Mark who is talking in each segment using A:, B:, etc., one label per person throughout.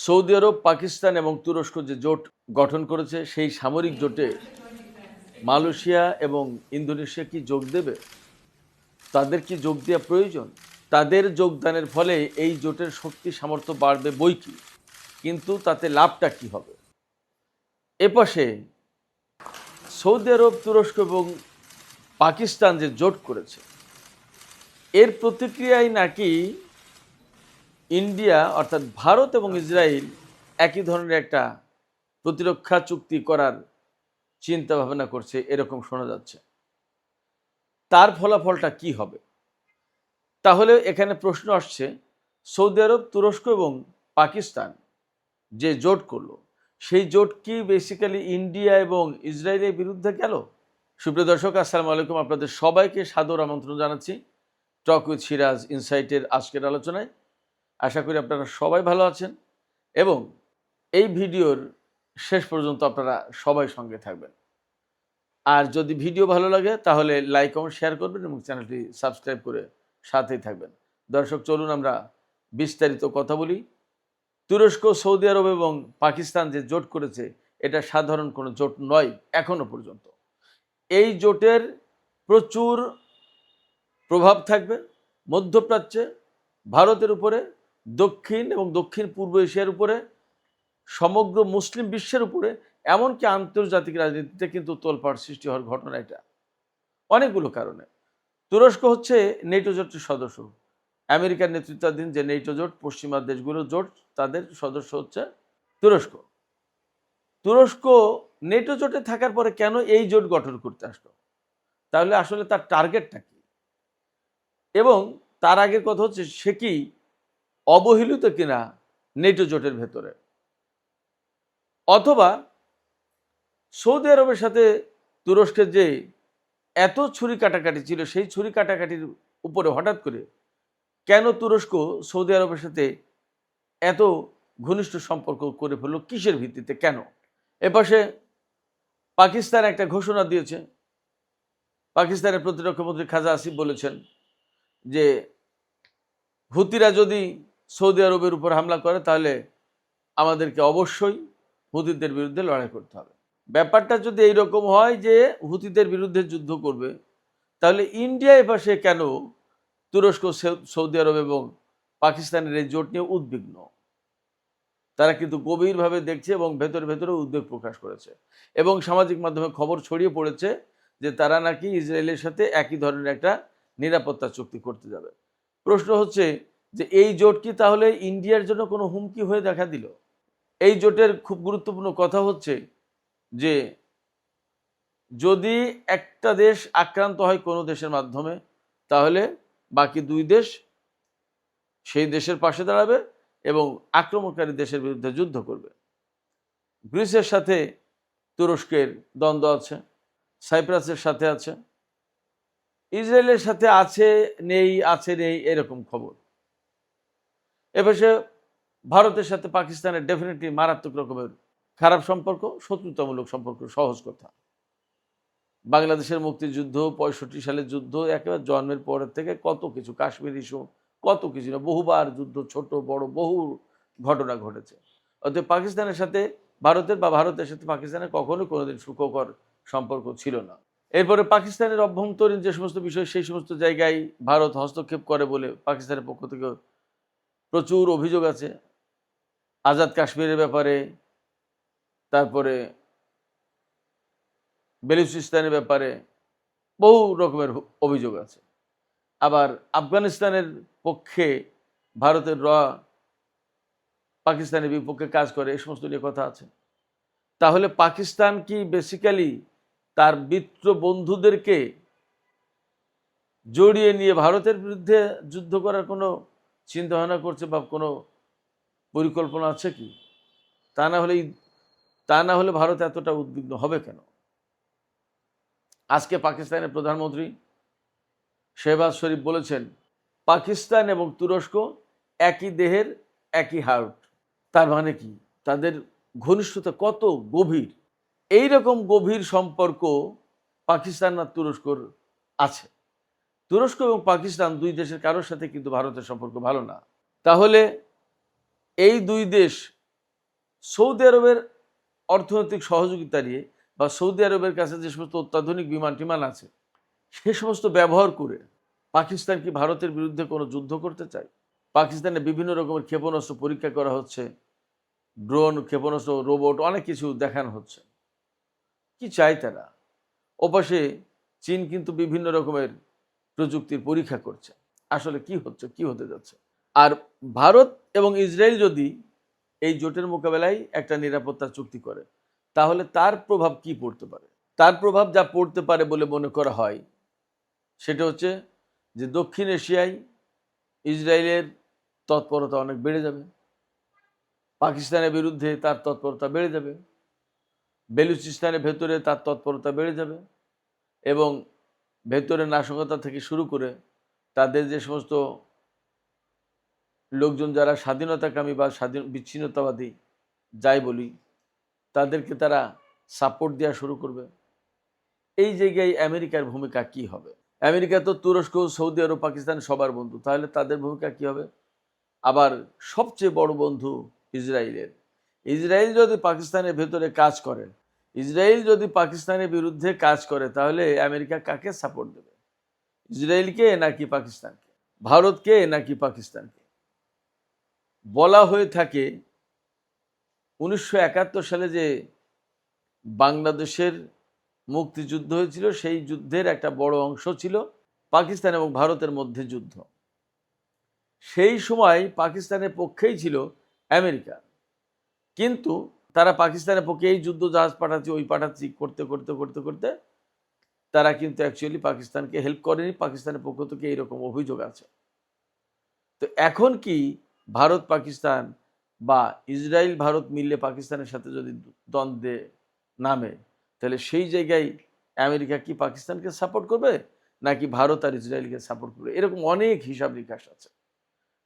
A: Saudi আরব, পাকিস্তান এবং তুরস্ক যে জোট গঠন করেছে, সেই সামরিক জোটে মালয়েশিয়া এবং ইন্দোনেশিয়া কি যোগ দেবে? তাদের কি যোগ দেওয়া প্রয়োজন? তাদের যোগদানের ফলে এই জোটের শক্তি সামর্থ্য বাড়বে বই কি, কিন্তু তাতে লাভটা কি হবে? এপাশে সৌদি আরব, তুরস্ক এবং পাকিস্তান যে জোট করেছে, এর প্রতিক্রিয়ায় নাকি ইন্ডিয়া অর্থাৎ ভারত এবং ইসরায়েল একই ধরনের একটা প্রতিরক্ষা চুক্তি করার চিন্তা ভাবনা করছে, এরকম শোনা যাচ্ছে। তার ফলাফলটা কি হবে? তাহলে এখানে প্রশ্ন আসছে, সৌদি আরব, তুরস্ক এবং পাকিস্তান যে জোট করলো, সেই জোট কি বেসিক্যালি ইন্ডিয়া এবং ইসরায়েলের বিরুদ্ধে গেল? সুপ্রিয় দর্শক, আসসালামু আলাইকুম। আপনাদের সবাইকে সাদর আমন্ত্রণ জানাচ্ছি টক উইথ সিরাজ ইনসাইটের আজকের আলোচনায়। আশা করি আপনারা সবাই ভালো আছেন এবং এই ভিডিওর শেষ পর্যন্ত আপনারা সবাই সঙ্গে থাকবেন। আর যদি ভিডিও ভালো লাগে তাহলে লাইক, কমেন্ট, শেয়ার করবেন এবং চ্যানেলটি সাবস্ক্রাইব করে সাথেই থাকবেন। দর্শক, চলুন আমরা বিস্তারিত কথা বলি। তুরস্ক, সৌদি আরব এবং পাকিস্তান যে জোট করেছে, এটা সাধারণ কোনো জোট নয় এখনো পর্যন্ত। এই জোটের প্রচুর প্রভাব থাকবে মধ্যপ্রাচ্যে, ভারতের উপরে, দক্ষিণ এবং দক্ষিণ পূর্ব এশিয়ার উপরে, সমগ্র মুসলিম বিশ্বের উপরে, এমনকি আন্তর্জাতিক রাজনীতিতে কিন্তু তোলপাড় সৃষ্টি হওয়ার ঘটনা এটা অনেকগুলো কারণে। তুরস্ক হচ্ছে নেটো জোটের সদস্য। আমেরিকার নেতৃত্বাধীন যে নেটো জোট, পশ্চিমা দেশগুলোর জোট, তাদের সদস্য হচ্ছে তুরস্ক। তুরস্ক নেটো জোটে থাকার পরে কেন এই জোট গঠন করতে আসলো? তাহলে আসলে তার টার্গেটটা কি? এবং তার আগের কথা হচ্ছে, সে কি অবহেলিত কিনা নেটো জোটের ভেতরে, অথবা সৌদি আরবের সাথে তুরস্কের যে এত ছুরি কাটাকাটি ছিল, সেই ছুরি কাটাকাটির উপরে হঠাৎ করে কেন তুরস্ক সৌদি আরবের সাথে এত ঘনিষ্ঠ সম্পর্ক করে ফেললো, কিসের ভিত্তিতে, কেন? এপাশে পাকিস্তান একটা ঘোষণা দিয়েছে। পাকিস্তানের প্রতিরক্ষা মন্ত্রী খাজা আসিফ বলেছেন যে হুতিরা যদি সৌদি আরবের উপর হামলা করে তাহলে আমাদেরকে অবশ্যই হুতিদের বিরুদ্ধে লড়াই করতে হবে। ব্যাপারটা যদি এইরকম হয় যে হুতিদের বিরুদ্ধে যুদ্ধ করবে, তাহলে ইন্ডিয়া এপাশে কেন তুরস্ক, সৌদি আরব এবং পাকিস্তানের এই জোট নিয়ে উদ্বিগ্ন? তারা কিন্তু গভীরভাবে দেখছে এবং ভেতরে ভেতরে উদ্বেগ প্রকাশ করেছে এবং সামাজিক মাধ্যমে খবর ছড়িয়ে পড়েছে যে তারা নাকি ইসরায়েলের সাথে একই ধরনের একটা নিরাপত্তা চুক্তি করতে যাবে। প্রশ্ন হচ্ছে যে এই জোট কি তাহলে ইন্ডিয়ার জন্য কোনো হুমকি হয়ে দেখা দিল? এই জোটের খুব গুরুত্বপূর্ণ কথা হচ্ছে যে যদি একটা দেশ আক্রান্ত হয় কোনো দেশের মাধ্যমে, তাহলে বাকি দুই দেশ সেই দেশের পাশে দাঁড়াবে এবং আক্রমণকারী দেশের বিরুদ্ধে যুদ্ধ করবে। গ্রিসের সাথে তুরস্কের দ্বন্দ্ব আছে, সাইপ্রাসের সাথে আছে, ইসরায়েলের সাথে আছে নেই এরকম খবর। এপাশে ভারতের সাথে পাকিস্তানের ডেফিনেটলি মারাত্মক রকমের খারাপ সম্পর্ক, শত্রুতামূলক সম্পর্ক, সহজ কথা। বাংলাদেশের মুক্তিযুদ্ধ, 65 সালের যুদ্ধ, একেবারে জন্মের পরের থেকে কত কিছু, কাশ্মীর ইস্যু, কত কিছু না, বহুবার যুদ্ধ, ছোট বড় বহু ঘটনা ঘটেছে। অতএব পাকিস্তানের সাথে ভারতের বা ভারতের সাথে পাকিস্তানের কখনো কোনোদিন সুখকর সম্পর্ক ছিল না। এরপরে পাকিস্তানের অভ্যন্তরীণ যে সমস্ত বিষয়, সেই সমস্ত জায়গায় ভারত হস্তক্ষেপ করে বলে পাকিস্তানের পক্ষ থেকে প্রচুর অভিযোগ আছে। আজাদ কাশ্মীরের ব্যাপারে, তারপরে বেলুচিস্তানের ব্যাপারে বহু রকমের অভিযোগ আছে। আবার আফগানিস্তানের পক্ষে ভারতের পাকিস্তানের বিপক্ষে কাজ করে, এই সমস্ত নিয়ে কথা আছে। তাহলে পাকিস্তান কি বেসিক্যালি তার মিত্র বন্ধুদেরকে জড়িয়ে নিয়ে ভারতের বিরুদ্ধে যুদ্ধ করার কোনো চিন্তাভাবনা করছে বা কোনো পরিকল্পনা আছে কি? তা না হলে ভারত এতটা উদ্বিগ্ন হবে কেন? আজকে পাকিস্তানের প্রধানমন্ত্রী শেহবাজ শরীফ বলেছেন, পাকিস্তান এবং তুরস্ক একই দেহের একই হার্ট। তার মানে কি? তাদের ঘনিষ্ঠতা কত গভীর। এই রকম গভীর সম্পর্ক পাকিস্তান আর তুরস্কর আছে। তুরস্ক এবং পাকিস্তান দুই দেশের কারোর সাথে কিন্তু ভারতের সম্পর্ক ভালো না। তাহলে এই দুই দেশ সৌদি আরবের অর্থনৈতিক সহযোগিতা নিয়ে বা সৌদি আরবের কাছে যে সমস্ত অত্যাধুনিক বিমান টিমান আছে সে সমস্ত ব্যবহার করে পাকিস্তান কি ভারতের বিরুদ্ধে কোনো যুদ্ধ করতে চায়? পাকিস্তানে বিভিন্ন রকমের ক্ষেপণাস্ত্র পরীক্ষা করা হচ্ছে, ড্রোন, ক্ষেপণাস্ত্র, রোবট, অনেক কিছু দেখানো হচ্ছে। কি চায় তারা? ওপাশে চীন কিন্তু বিভিন্ন রকমের প্রযুক্তির পরীক্ষা করছে। আসলে কি হচ্ছে, কি হতে যাচ্ছে? আর ভারত এবং ইসরায়েল যদি এই জোটের মোকাবেলায় একটা নিরাপত্তা চুক্তি করে, তাহলে তার প্রভাব কি পড়তে পারে? তার প্রভাব যা পড়তে পারে বলে মনে করা হয় সেটা হচ্ছে যে দক্ষিণ এশিয়ায় ইসরায়েলের তৎপরতা অনেক বেড়ে যাবে, পাকিস্তানের বিরুদ্ধে তার তৎপরতা বেড়ে যাবে, বেলুচিস্তানের ভেতরে তার তৎপরতা বেড়ে যাবে এবং ভেতরে নাশকতা থেকে শুরু করে তাদের যে সমস্ত লোকজন যারা স্বাধীনতাকামী বা বিচ্ছিন্নতাবাদী যাই বলি, তাদেরকে তারা সাপোর্ট দেওয়া শুরু করবে। এই জায়গায় আমেরিকার ভূমিকা কি হবে? আমেরিকা তো তুরস্ক, সৌদি আরব, পাকিস্তান সবার বন্ধু, তাহলে তাদের ভূমিকা কি হবে? আবার সবচেয়ে বড় বন্ধু ইসরায়েলের। ইসরায়েল যদি পাকিস্তানের ভেতরে কাজ করে, ইসরায়েল যদি পাকিস্তানের বিরুদ্ধে কাজ করে, তাহলে আমেরিকা কাকে সাপোর্ট দেবে? ইসরায়েলকে নাকি পাকিস্তানকে? ভারতকে নাকি পাকিস্তানকে? বলা হয়ে থাকে 1971 সালে যে বাংলাদেশের মুক্তিযুদ্ধ হয়েছিল, সেই যুদ্ধের একটা বড় অংশ ছিল পাকিস্তান এবং ভারতের মধ্যে যুদ্ধ। সেই সময় পাকিস্তানের পক্ষেই ছিল আমেরিকা, কিন্তু তারা পাকিস্তানের পক্ষে এই যুদ্ধ জাহাজ পাঠাচ্ছি, ওই পাঠাচ্ছি করতে করতে করতে করতে তারা কিন্তু অ্যাকচুয়ালি পাকিস্তানকে হেল্প করেনি। পাকিস্তানের পক্ষ থেকে এইরকম অভিযোগ আছে। তো এখন কি ভারত পাকিস্তান বা ইসরায়েল ভারত মিললে পাকিস্তানের সাথে যদি দ্বন্দ্বে নামে, তাহলে সেই জায়গায় আমেরিকা কি পাকিস্তানকে সাপোর্ট করবে নাকি ভারত আর ইসরায়েলকে সাপোর্ট করবে? এরকম অনেক হিসাব নিকাশ আছে।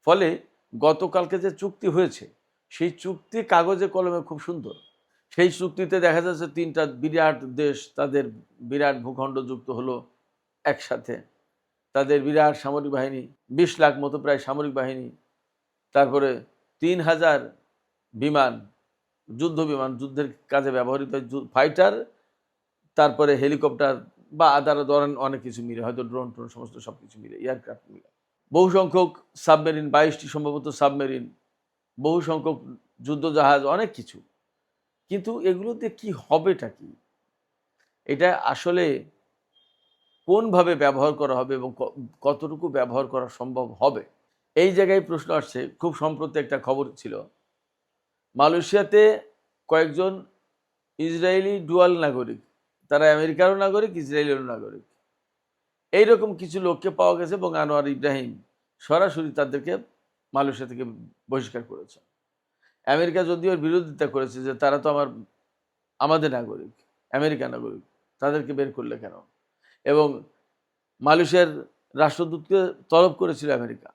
A: ফলে গতকালকে যে চুক্তি হয়েছে, সেই চুক্তি কাগজে কলমে খুব সুন্দর। সেই চুক্তিতে দেখা যাচ্ছে 3টা বিরাট দেশ তাদের বিরাট ভূখণ্ড যুক্ত হলো একসাথে, তাদের বিরাট সামরিক বাহিনী, 20 লাখ মতো প্রায় সামরিক বাহিনী, তারপরে 3000 বিমান, যুদ্ধ বিমান, যুদ্ধের কাজে ব্যবহৃত ফাইটার, তারপরে হেলিকপ্টার বা আদার ধরেন অনেক কিছু মিলে, হয়তো ড্রোন টোন সমস্ত সব কিছু মিলে, এয়ারক্রাফট মিলে, বহু সংখ্যক সাবমেরিন, 22টি সম্ভবত সাবমেরিন, বহু সংখ্যক যুদ্ধজাহাজ, অনেক কিছু। কিন্তু এগুলোতে কি হবেটা কি? এটা আসলে কোনভাবে ব্যবহার করা হবে এবং কতটুকু ব্যবহার করা সম্ভব হবে, এই জায়গায় প্রশ্ন আসছে। খুব সম্প্রতি একটা খবর ছিল, মালয়েশিয়াতে কয়েকজন ইসরায়েলি ডুয়াল নাগরিক, তারা আমেরিকারও নাগরিক, ইসরায়েলেরও নাগরিক, এইরকম কিছু লোককে পাওয়া গেছে এবং আনোয়ার ইব্রাহিম সরাসরি তাদেরকে মালয়েশিয়া থেকে বহিষ্কার করেছে। আমেরিকা যদিও বিরোধিতা করেছে যে তারা তো আমাদের নাগরিক, আমেরিকা নাগরিক, তাদেরকে বের করলে কেন? এবং মালয়েশিয়ার রাষ্ট্রদূতকে তলব করেছিল আমেরিকা,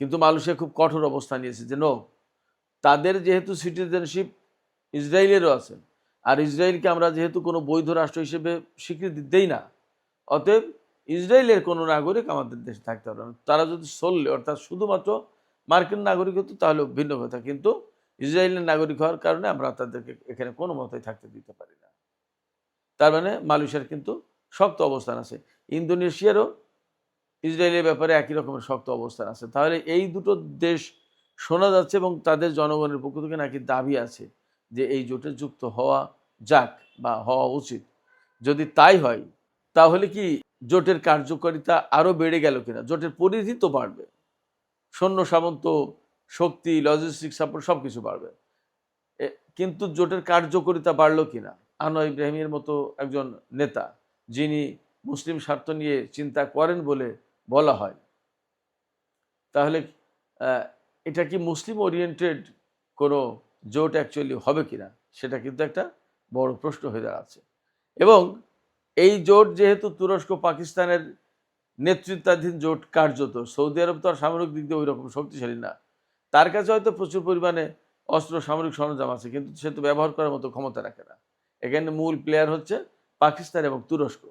A: কিন্তু মালয়েশিয়া খুব কঠোর অবস্থান নিয়েছে যে নো, তাদের যেহেতু সিটিজেনশিপ ইসরায়েলেরও আছে, আর ইসরায়েলকে আমরা যেহেতু কোনো বৈধ রাষ্ট্র হিসেবে স্বীকৃতি দেই না, অতএব ইসরায়েলের কোনো নাগরিক আমাদের দেশে থাকতে পারবে না। তারা যদি চললে অর্থাৎ শুধুমাত্র মার্কিন নাগরিক হতো তাহলে ভিন্ন কথা, কিন্তু ইসরায়েলের নাগরিক হওয়ার কারণে আমরা তাদেরকে এখানে কোনো মতেই থাকতে দিতে পারি না। তার মানে মালয়েশিয়ার কিন্তু শক্ত অবস্থান আছে। ইন্দোনেশিয়ারও ইসরায়েলের ব্যাপারে একই রকমের শক্ত অবস্থান আছে। তাহলে এই দুটো দেশ শোনা যাচ্ছে এবং তাদের জনগণের পক্ষ থেকে নাকি দাবি আছে যে এই জোটে যুক্ত হওয়া যাক বা হওয়া উচিত। যদি তাই হয় তাহলে কি জোটের কার্যকারিতা আরও বেড়ে গেল কিনা? জোটের পরিধি তো বাড়বে, সৈন্য সামন্ত, শক্তি, লজিস্টিক সাপোর্ট সব কিছু বাড়বে, কিন্তু জোটের কার্যকারিতা বাড়লো কিনা? আনোয়ার ইব্রাহিমের মতো একজন নেতা, যিনি মুসলিম স্বার্থ নিয়ে চিন্তা করেন বলে বলা হয়, তাহলে এটা কি মুসলিম ওরিয়েন্টেড কোনো জোট অ্যাকচুয়ালি হবে কিনা, সেটা কিন্তু একটা বড় প্রশ্ন হয়ে দাঁড়াচ্ছে। এবং এই জোট যেহেতু তুরস্ক পাকিস্তানের নেতৃত্বাধীন জোট, কার্যত সৌদি আরব তো আর সামরিক দিক দিয়ে ওই রকম শক্তিশালী না, তার কাছে হয়তো প্রচুর পরিমাণে অস্ত্র সামরিক সরঞ্জাম আছে, কিন্তু সে তো ব্যবহার করার মতো ক্ষমতা রাখে না। এখানে মূল প্লেয়ার হচ্ছে পাকিস্তান এবং তুরস্ক।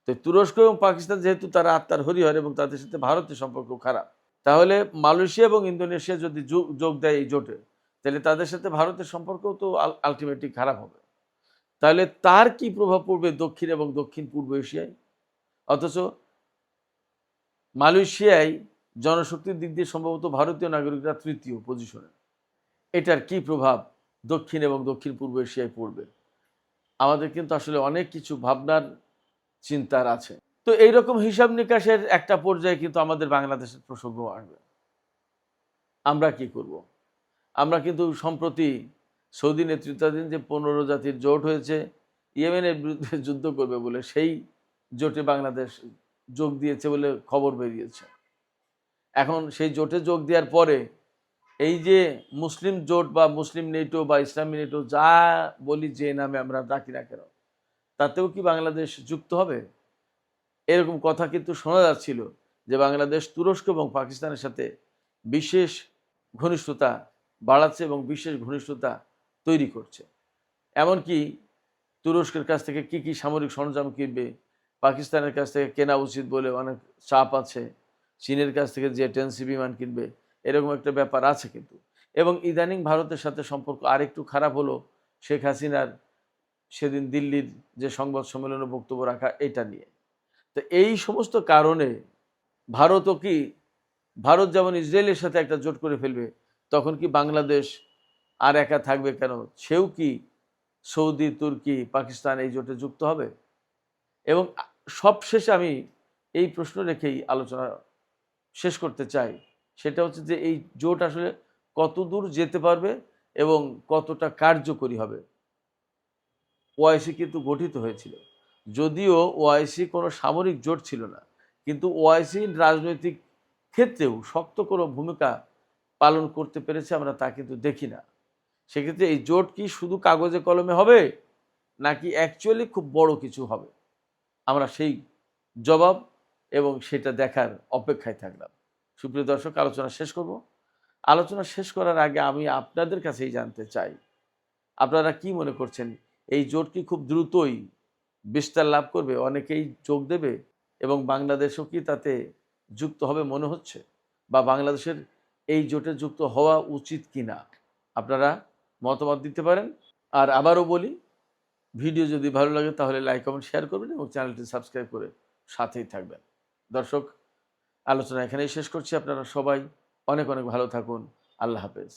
A: তো তুরস্ক এবং পাকিস্তান যেহেতু তারা আত্মার হরিহর এবং তাদের সাথে ভারতের সম্পর্ক খারাপ, তাহলে মালয়েশিয়া এবং ইন্দোনেশিয়া যদি যোগ দেয় এই জোটে, তাহলে তাদের সাথে ভারতের সম্পর্কও তো আলটিমেটলি খারাপ হবে। তাহলে তার কি প্রভাব পড়বে দক্ষিণ এবং দক্ষিণ পূর্ব এশিয়ায়? অথচ মালয়েশিয়ায় জনশক্তির দিক দিয়ে সম্ভবত ভারতীয় নাগরিকরা তৃতীয় পজিশনে। এটার কি প্রভাব দক্ষিণ এবং দক্ষিণ পূর্ব এশিয়ায় পড়বে? আমাদের কিন্তু আসলে অনেক কিছু ভাবনার চিন্তার আছে। তো এইরকম হিসাব নিকাশের একটা পর্যায়ে কিন্তু আমাদের বাংলাদেশের প্রসঙ্গ আসবে। আমরা কি করব? আমরা কিন্তু সম্প্রতি সৌদি নেতৃত্বাধীন যে 15 জাতির জোট হয়েছে ইয়েমেনের বিরুদ্ধে যুদ্ধ করবে বলে, সেই জোটে বাংলাদেশ যোগ দিয়েছে বলে খবর বেরিয়েছে। এখন সেই জোটে যোগ দেওয়ার পরে এই যে মুসলিম জোট বা মুসলিম নেটো বা ইসলামী নেটো যা বলি, যে নামে আমরা ডাকি না কেন, তাতেও কি বাংলাদেশ যুক্ত হবে? এরকম কথা কিন্তু শোনা যাচ্ছিল যে বাংলাদেশ তুরস্ক এবং পাকিস্তানের সাথে বিশেষ ঘনিষ্ঠতা বাড়াচ্ছে এবং বিশেষ ঘনিষ্ঠতা তৈরি করছে। এমনকি তুরস্কের কাছ থেকে কি কি সামরিক সরঞ্জাম কিনবে, পাকিস্তানের কাছ থেকে কেনা উচিত বলে অনেক চাপ আছে, চীনের কাছ থেকে যে 10C বিমান কিনবে, এরকম একটা ব্যাপার আছে কিন্তু। এবং ইদানিং ভারতের সাথে সম্পর্ক আরেকটু খারাপ হলো শেখ হাসিনার সেদিন দিল্লির যে সংবাদ সম্মেলনে বক্তব্য রাখা, এটা নিয়ে। তো এই সমস্ত কারণে ভারতও কি, ভারত যেমন ইসরায়েলের সাথে একটা জোট করে ফেলবে, তখন কি বাংলাদেশ আর একা থাকবে কেন? সেও কি সৌদি, তুর্কি, পাকিস্তান এই জোটে যুক্ত হবে? এবং সবশেষে আমি এই প্রশ্ন রেখেই আলোচনা শেষ করতে চাই, সেটা হচ্ছে যে এই জোট আসলে কত দূর যেতে পারবে এবং কতটা কার্যকরী হবে। ওআইসি কিন্তু গঠিত হয়েছিল, যদিও ওআইসি কোনো সামরিক জোট ছিল না, কিন্তু ওআইসি রাজনৈতিক ক্ষেত্রেও শক্ত কোনো ভূমিকা পালন করতে পেরেছে আমরা তা কিন্তু দেখি না। সেক্ষেত্রে এই জোট কি শুধু কাগজে কলমে হবে নাকি অ্যাকচুয়ালি খুব বড় কিছু হবে? আমরা সেই জবাব এবং সেটা দেখার অপেক্ষায় থাকলাম। সুপ্রিয় দর্শক, আলোচনা শেষ করব। আলোচনা শেষ করার আগে আমি আপনাদের কাছেই জানতে চাই, আপনারা কি মনে করছেন, এই জোট কি খুব দ্রুতই বিস্তার লাভ করবে, অনেকেই যোগ দেবে এবং বাংলাদেশও কি তাতে যুক্ত হবে মনে হচ্ছে, বা বাংলাদেশের এই জোটে যুক্ত হওয়া উচিত কিনা? আপনারা মতামত দিতে পারেন। আর আবারও বলি, ভিডিও যদি ভালো লাগে তাহলে লাইক, কমেন্ট, শেয়ার করবেন এবং চ্যানেলটি সাবস্ক্রাইব করে সাথেই থাকবেন। দর্শক, আলোচনা এখানেই শেষ করছি। আপনারা সবাই অনেক অনেক ভালো থাকুন। আল্লাহ হাফেজ।